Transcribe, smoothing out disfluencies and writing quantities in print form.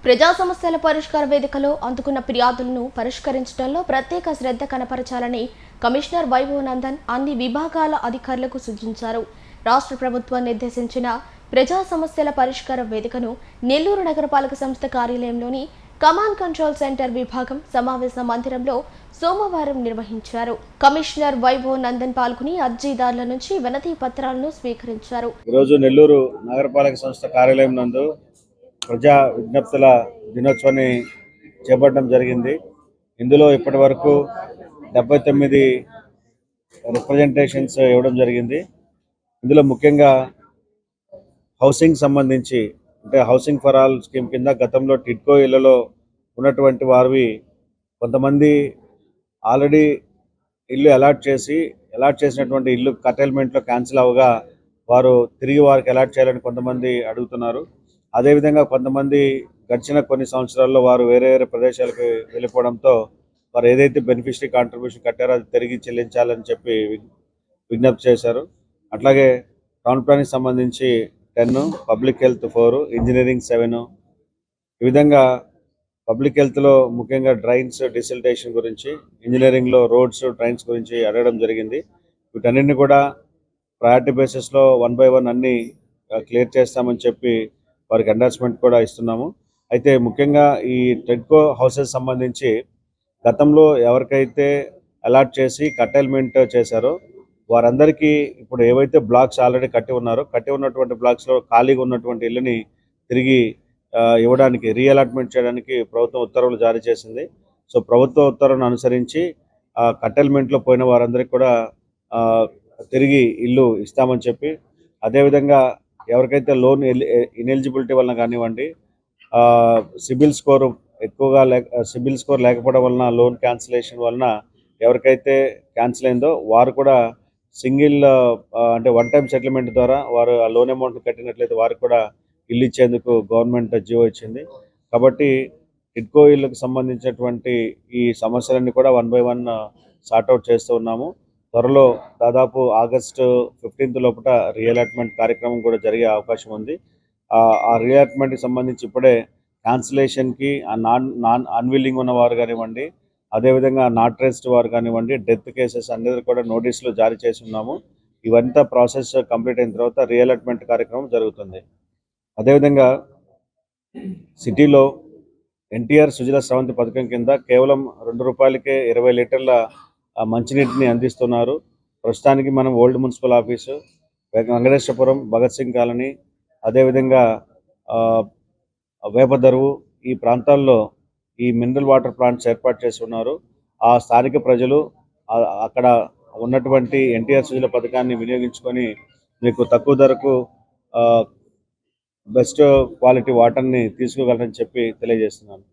ప్రజా సమస్యల పరిష్కార వేదికలో అందుకున్న ఫిర్యాదులను పరిష్కరించడంలో ప్రత్యేక శ్రద్ధ కనపరచాలని కమిషనర్ వైభవ్ నందన్ అన్ని విభాగాల అధికారులకు సూచించారు. రాష్ట్ర ప్రభుత్వం నిర్దేశించిన ప్రజా సమస్యల పరిష్కార వేదికను నెల్లూరు నగరపాలక సంస్థ కార్యాలయంలోని కమాండ్ కంట్రోల్ సెంటర్ విభాగం సమావేశ మందిరంలో సోమవారం నిర్వహించారు. కమిషనర్ వైభవ్ నందన్ పాల్గొని అర్జీదారుల నుంచి వినతి పత్రాలను స్వీకరించారు. ఈరోజు నెల్లూరు నగరపాలక సంస్థ కార్యాలయం నందు ప్రజా విజ్ఞప్తుల దినోత్సవాన్ని చేపట్టడం జరిగింది. ఇందులో ఇప్పటి వరకు 79 రిప్రజెంటేషన్స్ ఇవ్వడం జరిగింది. ఇందులో ముఖ్యంగా హౌసింగ్ సంబంధించి అంటే హౌసింగ్ ఫర్ ఆల్ స్కీమ్ కింద గతంలో టిడ్కో ఇళ్లలో ఉన్నటువంటి వారివి కొంతమంది ఆల్రెడీ ఇల్లు అలాట్ చేసినటువంటి ఇల్లు కటైల్మెంట్లో క్యాన్సిల్ అవగా వారు తిరిగి వారికి అలాట్ చేయాలని కొంతమంది అడుగుతున్నారు. అదేవిధంగా కొంతమంది గడిచిన కొన్ని సంవత్సరాల్లో వారు వేరే వేరే ప్రదేశాలకు వెళ్ళిపోవడంతో వారు ఏదైతే బెనిఫిషరీ కాంట్రిబ్యూషన్ కట్టారో అది తిరిగి చెల్లించాలని చెప్పి విజ్ఞప్తి చేశారు. అట్లాగే టౌన్ ప్లానింగ్ సంబంధించి 10, పబ్లిక్ హెల్త్ 4, ఇంజనీరింగ్ 7, ఈ విధంగా పబ్లిక్ హెల్త్లో ముఖ్యంగా డ్రైన్స్ డిసిల్టేషన్ గురించి, ఇంజనీరింగ్లో రోడ్స్ డ్రైన్స్ గురించి అడగడం జరిగింది. వీటన్నిటిని కూడా ప్రయారిటీ బేసిస్లో 1 by 1 అన్నీ క్లియర్ చేస్తామని చెప్పి వారికి ఎండార్స్మెంట్ కూడా ఇస్తున్నాము. అయితే ముఖ్యంగా ఈ టెడ్కో హౌసెస్ సంబంధించి గతంలో ఎవరికైతే అలాట్ చేసి కటైల్మెంట్ చేశారో వారందరికీ ఇప్పుడు ఏవైతే బ్లాక్స్ ఆల్రెడీ కట్టి ఉన్నటువంటి బ్లాక్స్లో ఖాళీగా ఉన్నటువంటి ఇళ్ళని తిరిగి ఇవ్వడానికి రీఅలాట్మెంట్ చేయడానికి ప్రభుత్వం ఉత్తర్వులు జారీ చేసింది. సో ప్రభుత్వ ఉత్తర్వులను అనుసరించి కటైల్మెంట్లో పోయిన వారందరికీ కూడా తిరిగి ఇల్లు ఇస్తామని చెప్పి, అదేవిధంగా ఎవరికైతే లోన్ ఇనెలిజిబిలిటీ వలన కానివ్వండి, సిబిల్ స్కోర్ లేకపోవడం వలన, లోన్ క్యాన్సిలేషన్ వలన ఎవరికైతే క్యాన్సిల్ అయిందో వారు కూడా సింగిల్ అంటే 1 time సెటిల్మెంట్ ద్వారా వారు ఆ లోన్ అమౌంట్ కట్టినట్లయితే వారికి కూడా ఇల్లు ఇచ్చేందుకు గవర్నమెంట్ జీవో ఇచ్చింది. కాబట్టి టిడ్కో ఇళ్ళకు సంబంధించినటువంటి ఈ సమస్యలన్నీ కూడా 1 by 1 సార్ట్అవుట్ చేస్తూ ఉన్నాము. త్వరలో దాదాపు ఆగస్టు 15th లోపల రీఅలాట్మెంట్ కార్యక్రమం కూడా జరిగే అవకాశం ఉంది. ఆ రీఅలాట్మెంట్కి సంబంధించి ఇప్పుడే క్యాన్సిలేషన్కి అన్విల్లింగ్ ఉన్నవారు కానివ్వండి, అదేవిధంగా నాట్ ట్రేస్డ్ వారు కానివ్వండి, డెత్ కేసెస్ అందరూ కూడా నోటీసులు జారీ చేసి ఉన్నాము. ఇవంతా ప్రాసెస్ కంప్లీట్ అయిన తర్వాత రీఅలాట్మెంట్ కార్యక్రమం జరుగుతుంది. అదేవిధంగా సిటీలో ఎన్టీఆర్ సుజల స్రవంతి పథకం కింద కేవలం ₹2కే 20 లీటర్ల మంచినీటిని అందిస్తున్నారు. ప్రస్తుతానికి మనం old municipal office, Venkateswarapuram, Bhagat Singh colony, అదేవిధంగా వేపదరువు ఈ ప్రాంతాల్లో ఈ మినరల్ వాటర్ ప్లాంట్స్ ఏర్పాటు చేసి ఉన్నారు. ఆ స్థానిక ప్రజలు అక్కడ ఉన్నటువంటి ఎన్టీఆర్ సుజల పథకాన్ని వినియోగించుకొని మీకు తక్కువ ధరకు బెస్ట్ క్వాలిటీ వాటర్ని తీసుకోగలరని చెప్పి తెలియజేస్తున్నాను.